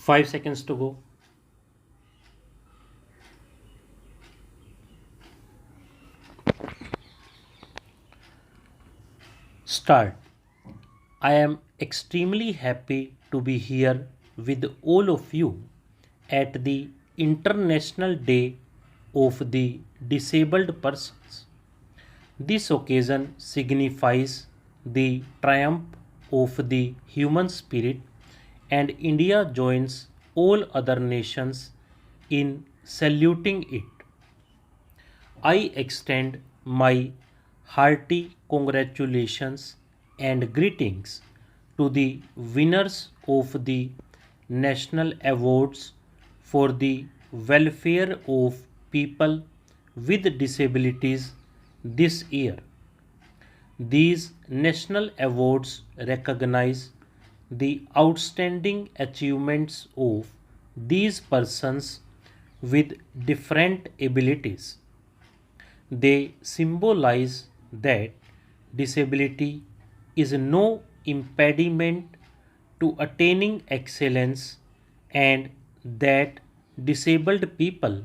5 seconds to go. Start. I am extremely happy to be here with all of you at the International Day of the Disabled Persons. This occasion signifies the triumph of the human spirit, and India joins all other nations in saluting it. I extend my hearty congratulations and greetings to the winners of the national awards for the welfare of people with disabilities this year. These national awards recognize the outstanding achievements of these persons with different abilities. They symbolize that disability is no impediment to attaining excellence and that disabled people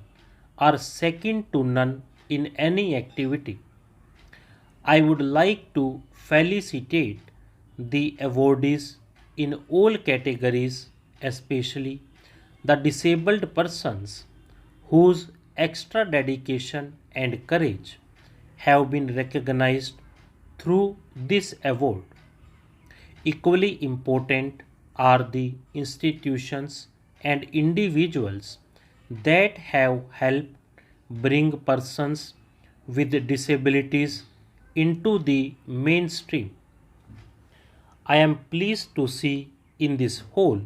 are second to none in any activity. I would like to felicitate the awardees in all categories, especially the disabled persons whose extra dedication and courage have been recognized through this award. Equally important are the institutions and individuals that have helped bring persons with disabilities into the mainstream. I am pleased to see in this hall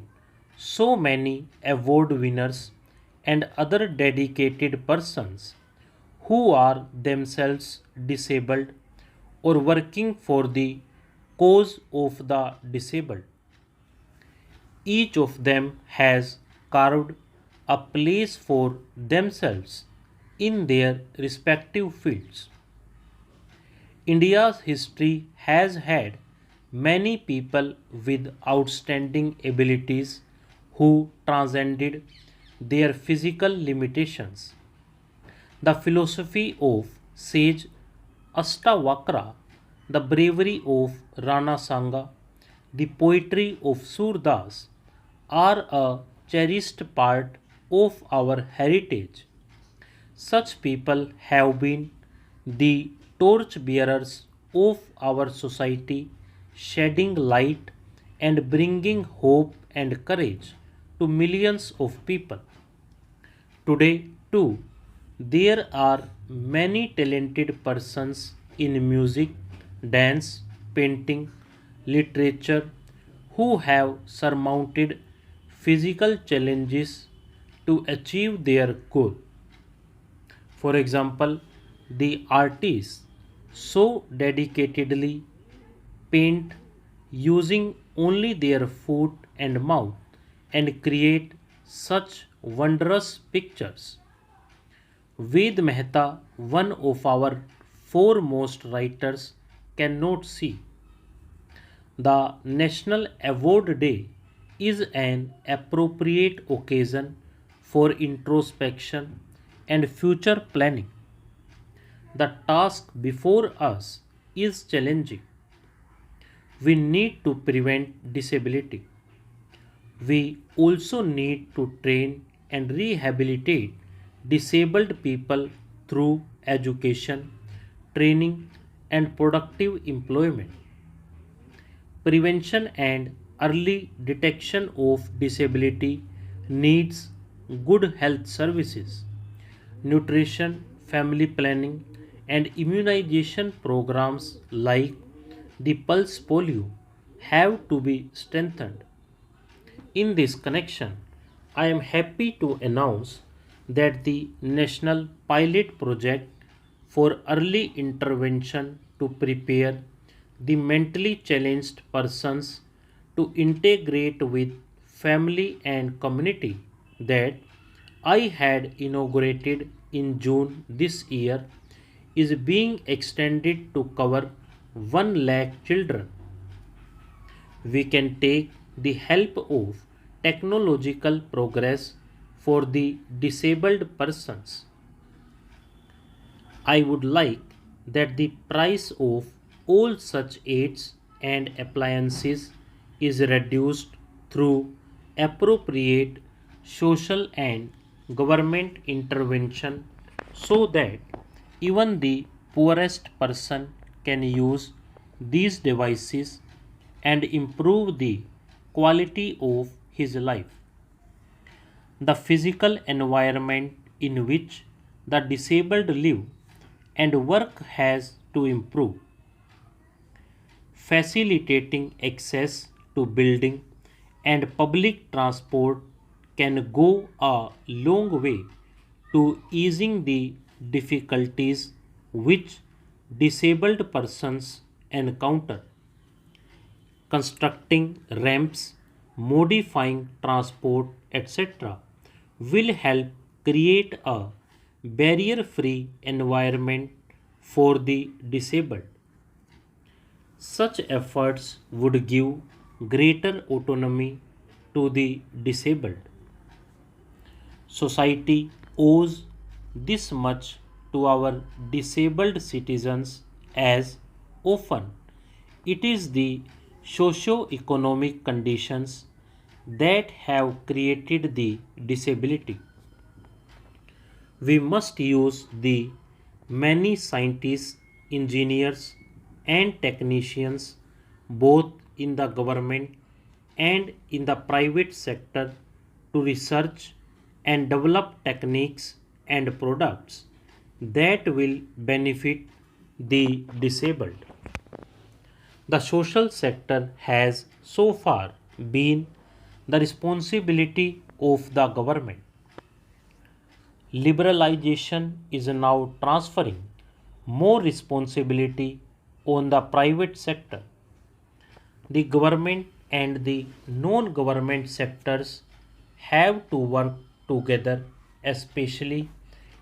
so many award winners and other dedicated persons who are themselves disabled or working for the cause of the disabled. Each of them has carved a place for themselves in their respective fields. India's history has had many people with outstanding abilities who transcended their physical limitations. The philosophy of sage Astavakra, the bravery of Rana Sanga, the poetry of Surdas are a cherished part of our heritage. Such people have been the torch bearers of our society, shedding light and bringing hope and courage to millions of people. Today, too, there are many talented persons in music, dance, painting, literature who have surmounted physical challenges to achieve their goal. For example, the artists so dedicatedly paint using only their foot and mouth and create such wondrous pictures. Ved Mehta, one of our foremost writers, cannot see. The National Award Day is an appropriate occasion for introspection and future planning. The task before us is challenging. We need to prevent disability. We also need to train and rehabilitate disabled people through education, training, and productive employment. Prevention and early detection of disability needs good health services. Nutrition, family planning, and immunization programs like the pulse polio have to be strengthened. In this connection, I am happy to announce that the National Pilot Project for Early Intervention to prepare the mentally challenged persons to integrate with family and community that I had inaugurated in June this year is being extended to cover 1 lakh children. We can take the help of technological progress for the disabled persons. I would like that the price of all such aids and appliances is reduced through appropriate social and government intervention so that even the poorest person can use these devices and improve the quality of his life. The physical environment in which the disabled live and work has to improve, facilitating access to building and public transport can go a long way to easing the difficulties which disabled persons encounter. Constructing ramps, modifying transport, etc., will help create a barrier free environment for the disabled. Such efforts would give greater autonomy to the disabled. Society owes this much to our disabled citizens as often it is the socio-economic conditions that have created the disability. We must use the many scientists, engineers, and technicians, both in the government and in the private sector, to research and develop techniques and products that will benefit the disabled. The social sector has so far been the responsibility of the government. Liberalization is now transferring more responsibility on the private sector. The government and the non government sectors have to work together, especially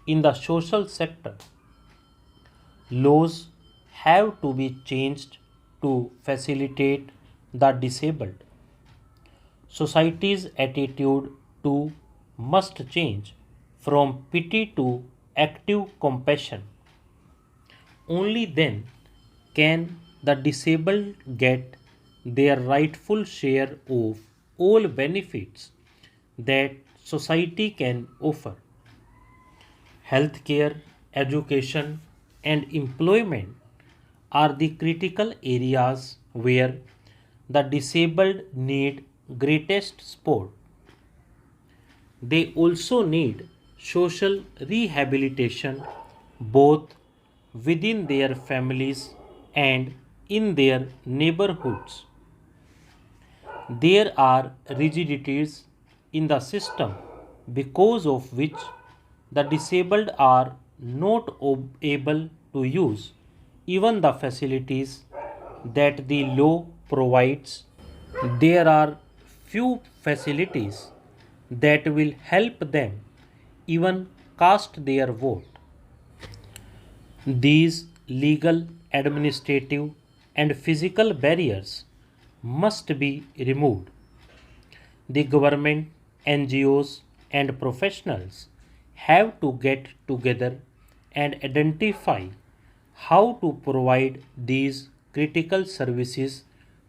in the social sector. Laws have to be changed to facilitate the disabled. Society's attitude too must change from pity to active compassion. Only then can the disabled get their rightful share of all benefits that society can offer. Healthcare, education, and employment are the critical areas where the disabled need greatest support. They also need social rehabilitation both within their families and in their neighborhoods. There are rigidities in the system because of which the disabled are not able to use even the facilities that the law provides. There are few facilities that will help them even cast their vote. These legal, administrative, and physical barriers must be removed. The government, NGOs, and professionals have to get together and identify how to provide these critical services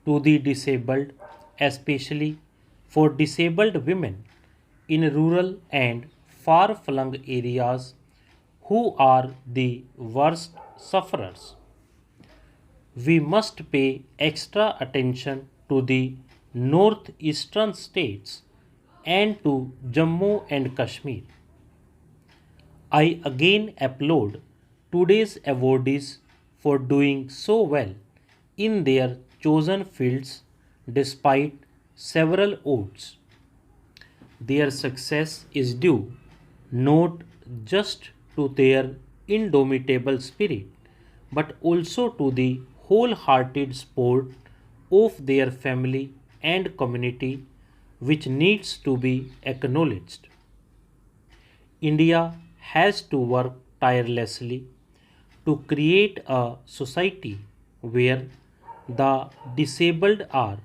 to the disabled, especially for disabled women in rural and far flung areas who are the worst sufferers. We must pay extra attention to the northeastern states and to Jammu and Kashmir. I again applaud today's awardees for doing so well in their chosen fields despite several odds. Their success is due not just to their indomitable spirit but also to the wholehearted support of their family and community, which needs to be acknowledged. India has to work tirelessly to create a society where the disabled are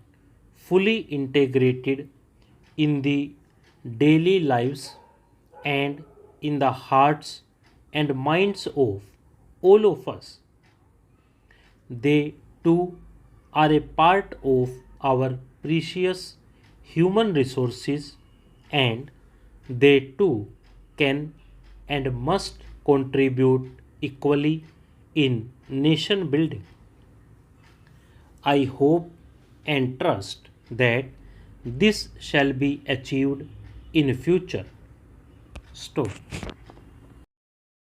fully integrated in the daily lives and in the hearts and minds of all of us. They too are a part of our precious human resources, and they too can and must contribute equally in nation building. I hope and trust that this shall be achieved in future. Stop.